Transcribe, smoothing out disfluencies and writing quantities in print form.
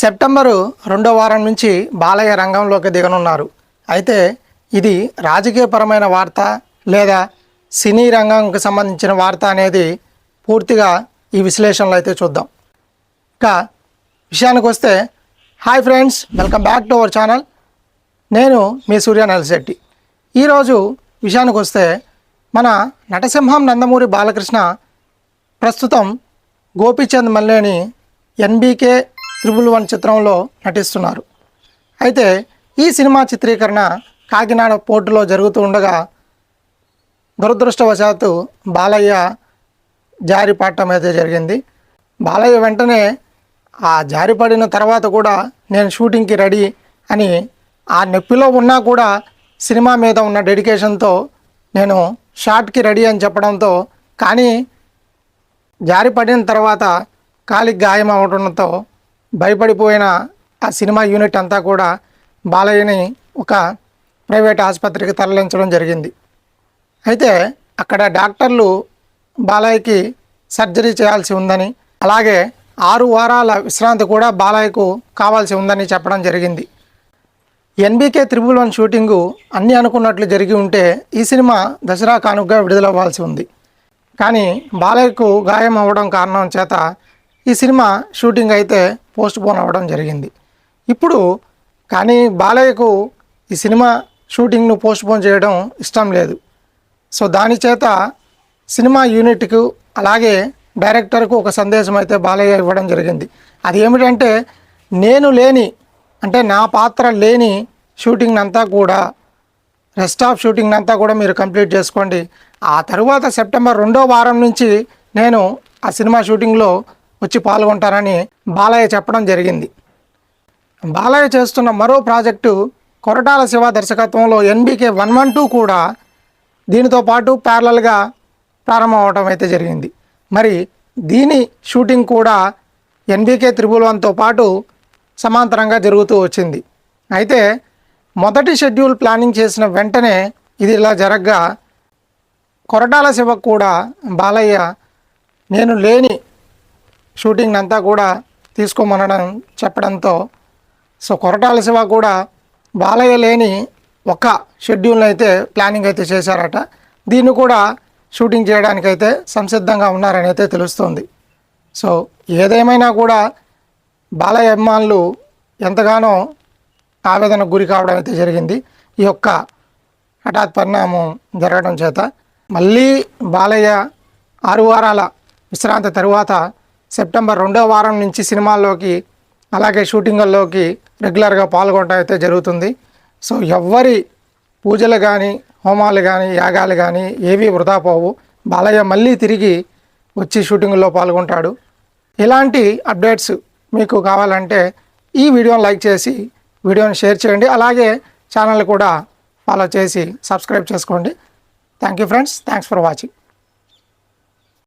September 2వ వారం నుంచి బాలయ్య రంగంలోకి దిగనున్నారు. అయితే ఇది రాజకీయపరమైన వార్త లేదా సినీ రంగంకి సంబంధించిన వార్త అనేది పూర్తిగా ఈ విశ్లేషణలో అయితే చూద్దాం. ఇక విషయానికి వస్తే, hi friends, welcome back to our channel. నేను మీ సూర్య నల్శెట్టి. ఈరోజు విషయానికి వస్తే, మన నటసింహం నందమూరి బాలకృష్ణ ప్రస్తుతం గోపీచంద్ మల్లేని ఎన్బీకే 111 చిత్రంలో నటిస్తున్నారు. అయితే ఈ సినిమా చిత్రీకరణ కాకినాడ పోర్టులో జరుగుతూ ఉండగా దురదృష్టవశాత్తు బాలయ్య జారిపడటం అయితే జరిగింది. బాలయ్య వెంటనే ఆ జారిపడిన తర్వాత కూడా నేను షూటింగ్కి రెడీ అని ఆ నొప్పిలో ఉన్నా కూడా సినిమా మీద ఉన్న డెడికేషన్తో నేను షాట్కి రెడీ అని చెప్పడంతో, కానీ జారిపడిన తర్వాత కాలికి గాయం అవడంతో భయపడిపోయిన ఆ సినిమా యూనిట్ అంతా కూడా బాలయ్యని ఒక ప్రైవేట్ ఆసుపత్రికి తరలించడం జరిగింది. అయితే అక్కడ డాక్టర్లు బాలయ్యకి సర్జరీ చేయాల్సి ఉందని, అలాగే 6 వారాల విశ్రాంతి కూడా బాలయ్యకు కావాల్సి ఉందని చెప్పడం జరిగింది. ఎన్బీకే 111 షూటింగు అన్నీ అనుకున్నట్లు జరిగి ఉంటే ఈ సినిమా దసరా కానుకగా విడుదలవ్వాల్సి ఉంది. కానీ బాలయ్యకు గాయం అవ్వడం కారణం చేత ఈ సినిమా షూటింగ్ అయితే పోస్ట్ పోన్ అవ్వడం జరిగింది. ఇప్పుడు కానీ బాలయ్యకు ఈ సినిమా షూటింగ్ను పోస్ట్ పోన్ చేయడం ఇష్టం లేదు. సో దాని చేత సినిమా యూనిట్కు అలాగే డైరెక్టర్కు ఒక సందేశం అయితే బాలయ్య ఇవ్వడం జరిగింది. అది ఏమిటంటే, నేను లేని, అంటే నా పాత్ర లేని షూటింగ్ అంతా కూడా, రెస్ట్ ఆఫ్ షూటింగ్ అంతా కూడా మీరు కంప్లీట్ చేసుకోండి. ఆ తరువాత సెప్టెంబర్ 2వ వారం నుంచి నేను ఆ సినిమా షూటింగ్లో వచ్చి పాల్గొంటానని బాలయ్య చెప్పడం జరిగింది. బాలయ్య చేస్తున్న మరో ప్రాజెక్టు కొరటాల శివ దర్శకత్వంలో ఎన్బీకే 112 కూడా దీనితో పాటు ప్యారలల్గా ప్రారంభం అవడం అయితే జరిగింది. మరి దీని షూటింగ్ కూడా ఎన్బీకే 111తో పాటు సమాంతరంగా జరుగుతూ వచ్చింది. అయితే మొదటి షెడ్యూల్ ప్లానింగ్ చేసిన వెంటనే ఇది ఇలా జరగగా, కొరటాల శివకు కూడా బాలయ్య నేను లేని షూటింగ్ అంతా కూడా తీసుకోమనడం చెప్పడంతో, సో కొరటాల శివ కూడా బాలయ్య లేని ఒక షెడ్యూల్ని అయితే ప్లానింగ్ అయితే చేశారట. దీన్ని కూడా షూటింగ్ చేయడానికైతే సంసిద్ధంగా ఉన్నారని అయితే తెలుస్తుంది. సో ఏదేమైనా కూడా బాలయ్య అభిమానులు ఎంతగానో ఆవేదనకు గురి కావడం అయితే జరిగింది ఈ యొక్క హఠాత్ పరిణామం జరగడం చేత. మళ్ళీ బాలయ్య 6 వారాల విశ్రాంతి తరువాత సెప్టెంబర్ 2వ వారం నుంచి సినిమాల్లోకి అలాగే షూటింగుల్లోకి రెగ్యులర్గా పాల్గొనడం అయితే జరుగుతుంది. సో ఎవ్వరి పూజలు కానీ హోమాలు కానీ యాగాలు కానీ ఏవి వృధా పోవు. బాలయ్య మళ్ళీ తిరిగి వచ్చి షూటింగుల్లో పాల్గొంటాడు. ఇలాంటి అప్డేట్స్ మీకు కావాలంటే ఈ వీడియోని లైక్ చేసి వీడియోని షేర్ చేయండి. అలాగే ఛానల్ కూడా ఫాలో చేసి సబ్స్క్రైబ్ చేసుకోండి. Thank you friends, thanks for watching.